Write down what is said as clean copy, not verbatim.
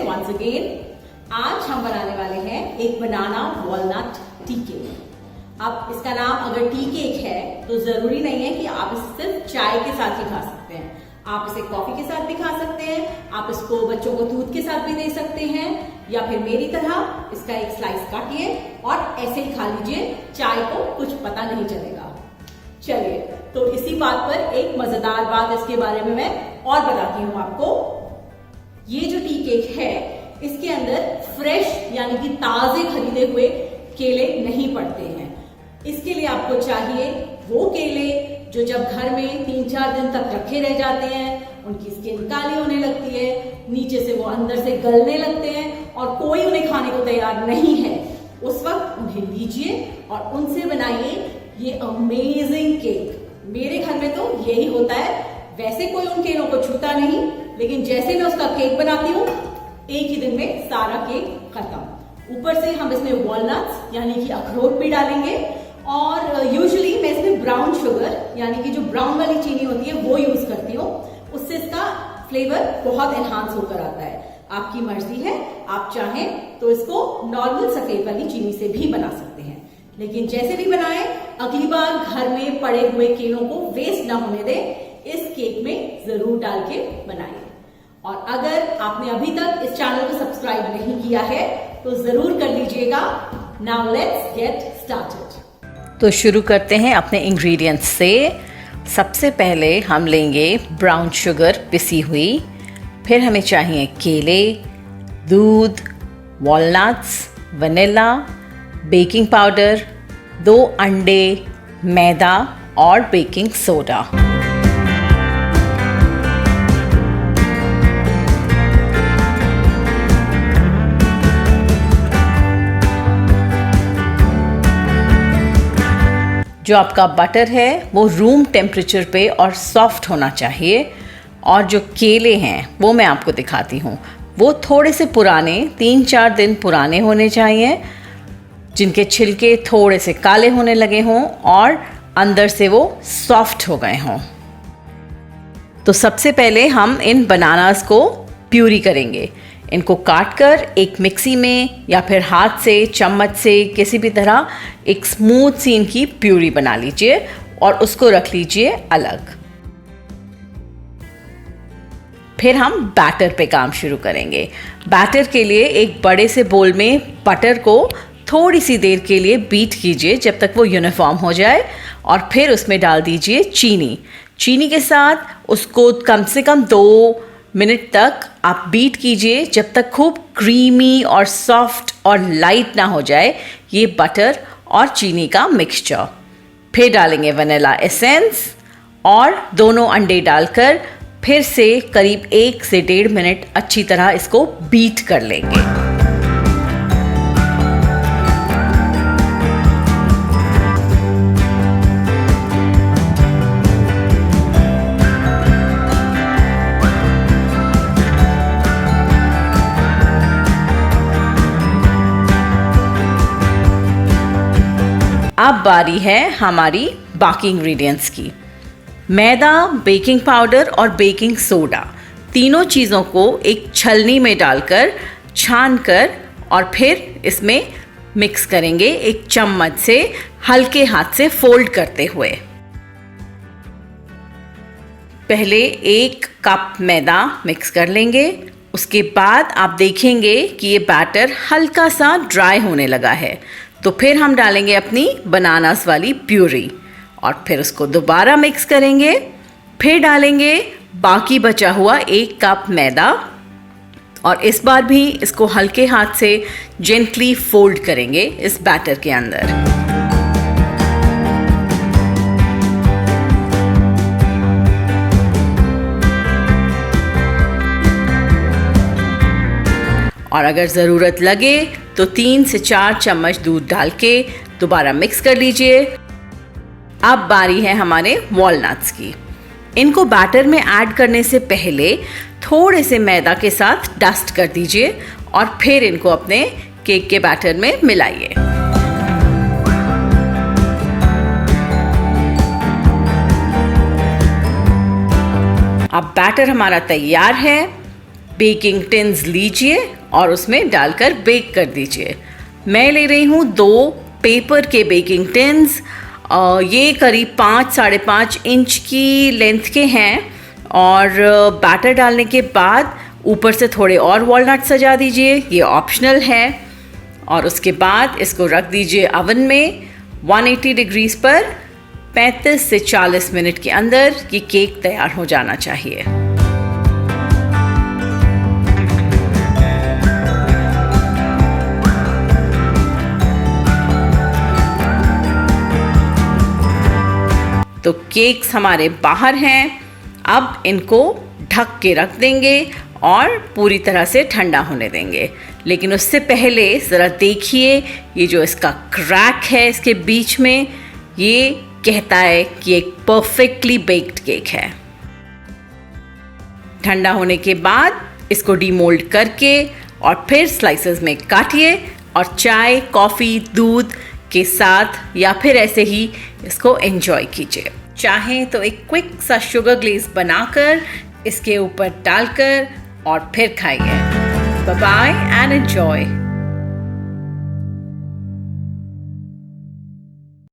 Once again. आज हम बनाने वाले हैं एक बनाना वॉलनट टी केक। अब इसका नाम अगर टी केक है तो जरूरी नहीं है कि आप इसे सिर्फ चाय के साथ ही खा सकते हैं। आप इसे कॉफी के साथ भी खा सकते हैं, आप इसको बच्चों को दूध के साथ भी दे सकते हैं, या फिर मेरी तरह इसका एक स्लाइस काटिए और ऐसे ही खा लीजिए, चाय को कुछ पता नहीं चलेगा। चलिए, तो इसी बात पर एक मजेदार बात इसके बारे में मैं और बताती हूँ आपको। ये जो टी केक है इसके अंदर फ्रेश यानी कि ताजे खरीदे हुए केले नहीं पड़ते हैं। इसके लिए आपको चाहिए वो केले जो जब घर में 3-4 दिन तक रखे रह जाते हैं, उनकी स्किन काली होने लगती है, नीचे से वो अंदर से गलने लगते हैं और कोई उन्हें खाने को तैयार नहीं है। उस वक्त उन्हें लीजिए और उनसे बनाइए ये अमेजिंग केक। मेरे घर में तो यही होता है। वैसे कोई उन केलों को छूता नहीं, लेकिन जैसे मैं उसका केक बनाती हूँ एक ही दिन में सारा केक खत्म। ऊपर से हम इसमें वॉलनट्स यानी कि अखरोट भी डालेंगे और यूजुअली मैं इसमें ब्राउन शुगर यानी कि जो ब्राउन वाली चीनी होती है वो यूज करती हूँ। उससे इसका फ्लेवर बहुत एनहांस होकर आता है। आपकी मर्जी है, आप चाहें तो इसको नॉर्मल सफेद वाली चीनी से भी बना सकते हैं, लेकिन जैसे भी बनाएं अगली बार घर में पड़े हुए केलों को वेस्ट ना होने दें, इस केक में जरूर डाल के बनाइए। और अगर आपने अभी तक इस चैनल को सब्सक्राइब नहीं किया है तो जरूर कर लीजिएगा। Now let's get started. तो शुरू करते हैं अपने इंग्रेडिएंट्स से। सबसे पहले हम लेंगे ब्राउन शुगर पिसी हुई, फिर हमें चाहिए केले, दूध, वॉलनट्स, वनीला, बेकिंग पाउडर, 2 अंडे, मैदा और बेकिंग सोडा। जो आपका बटर है वो रूम टेम्परेचर पे और सॉफ्ट होना चाहिए। और जो केले हैं वो मैं आपको दिखाती हूँ, वो थोड़े से पुराने 3-4 दिन पुराने होने चाहिए, जिनके छिलके थोड़े से काले होने लगे हों और अंदर से वो सॉफ्ट हो गए हों। तो सबसे पहले हम इन बनानास को प्यूरी करेंगे। इनको काटकर एक मिक्सी में या फिर हाथ से, चम्मच से, किसी भी तरह एक स्मूथ सी इनकी प्यूरी बना लीजिए और उसको रख लीजिए अलग। फिर हम बैटर पे काम शुरू करेंगे। बैटर के लिए एक बड़े से बोल में बटर को थोड़ी सी देर के लिए बीट कीजिए जब तक वो यूनिफॉर्म हो जाए, और फिर उसमें डाल दीजिए चीनी। चीनी के साथ उसको कम से कम 2 मिनट तक आप बीट कीजिए जब तक खूब क्रीमी और सॉफ्ट और लाइट ना हो जाए ये बटर और चीनी का मिक्सचर। फिर डालेंगे वनीला एसेंस और दोनों अंडे डालकर फिर से करीब 1 से 1.5 मिनट अच्छी तरह इसको बीट कर लेंगे। अब बारी है हमारी बाकी इंग्रेडिएंट्स की। मैदा, बेकिंग पाउडर और बेकिंग सोडा, तीनों चीज़ों को एक छलनी में डालकर छानकर और फिर इसमें मिक्स करेंगे एक चम्मच से, हल्के हाथ से फोल्ड करते हुए। पहले 1 कप मैदा मिक्स कर लेंगे। उसके बाद आप देखेंगे कि ये बैटर हल्का सा ड्राई होने लगा है, तो फिर हम डालेंगे अपनी बनानास वाली प्यूरी और फिर उसको दोबारा मिक्स करेंगे। फिर डालेंगे बाकी बचा हुआ 1 कप मैदा और इस बार भी इसको हल्के हाथ से जेंटली फोल्ड करेंगे इस बैटर के अंदर। और अगर ज़रूरत लगे तो 3 से 4 चम्मच दूध डाल के दोबारा मिक्स कर लीजिए। अब बारी है हमारे वॉलनट्स की। इनको बैटर में ऐड करने से पहले थोड़े से मैदा के साथ डस्ट कर दीजिए और फिर इनको अपने केक के बैटर में मिलाइए। अब बैटर हमारा तैयार है। बेकिंग टिन्स लीजिए और उसमें डालकर बेक कर दीजिए। मैं ले रही हूँ 2 पेपर के बेकिंग टिन्स। ये करीब 5-5.5 इंच की लेंथ के हैं और बैटर डालने के बाद ऊपर से थोड़े और वॉलनट सजा दीजिए, ये ऑप्शनल है। और उसके बाद इसको रख दीजिए ओवन में 180 डिग्रीज पर 35 से 40 मिनट के अंदर ये केक तैयार हो जाना चाहिए। तो केक्स हमारे बाहर हैं, अब इनको ढक के रख देंगे और पूरी तरह से ठंडा होने देंगे। लेकिन उससे पहले ज़रा देखिए, ये जो इसका क्रैक है इसके बीच में, ये कहता है कि एक परफेक्टली बेक्ड केक है। ठंडा होने के बाद इसको डीमोल्ड करके और फिर स्लाइसेस में काटिए और चाय, कॉफ़ी, दूध के साथ या फिर ऐसे ही इसको एंजॉय कीजिए। चाहें तो एक क्विक सा शुगर ग्लेज बनाकर इसके ऊपर डालकर और फिर खाइए। Bye bye and enjoy.